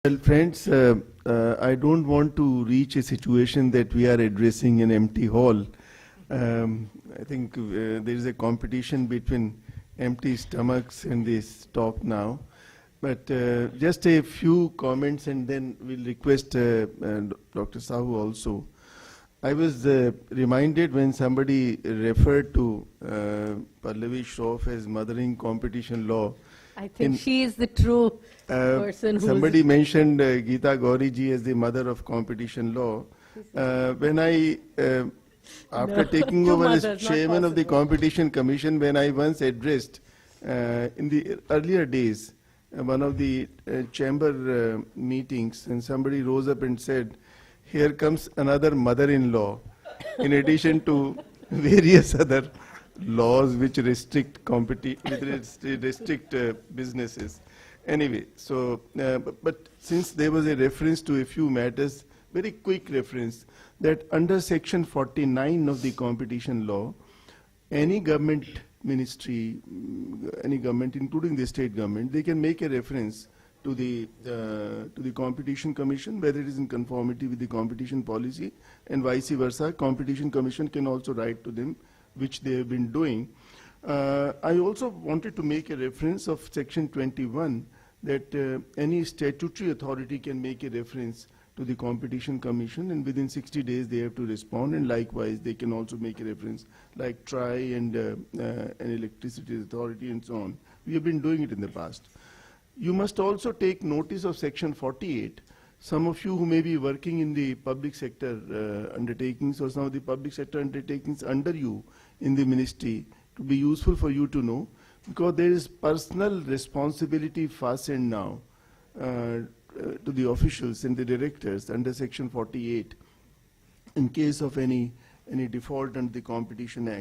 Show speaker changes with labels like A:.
A: Well, friends, I don't want to reach a situation that we are addressing an empty hall. I think there is a competition between empty stomachs in this talk now. But just a few comments and then we'll request Dr. Sahu also. I was reminded when somebody referred to Pallavi Shroff as mothering competition law.
B: I think she is the true person who
A: somebody mentioned Geeta Gauri ji as the mother of competition law. When I, after taking over as chairman of the competition commission, when I once addressed in the earlier days, one of the chamber meetings, and somebody rose up and said, "Here comes another mother-in-law," in addition to various other laws which restrict businesses. Anyway, so but since there was a reference to a few matters, very quick reference that under section 49 of the competition law, any government ministry, any government, including the state government, they can make a reference to the competition commission, whether it is in conformity with the competition policy, and vice versa. Competition commission can also write to them, which they have been doing. I also wanted to make a reference of section 21 that any statutory authority can make a reference to the competition commission, and within 60 days they have to respond, and likewise they can also make a reference like TRAI and an electricity authority and so on. We have been doing it in the past. You must also take notice of section 48. Some of you who may be working in the public sector undertakings or some of the public sector undertakings under you in the ministry, it would be useful for you to know, because there is personal responsibility fastened now to the officials and the directors under section 48 in case of any default under the Competition Act.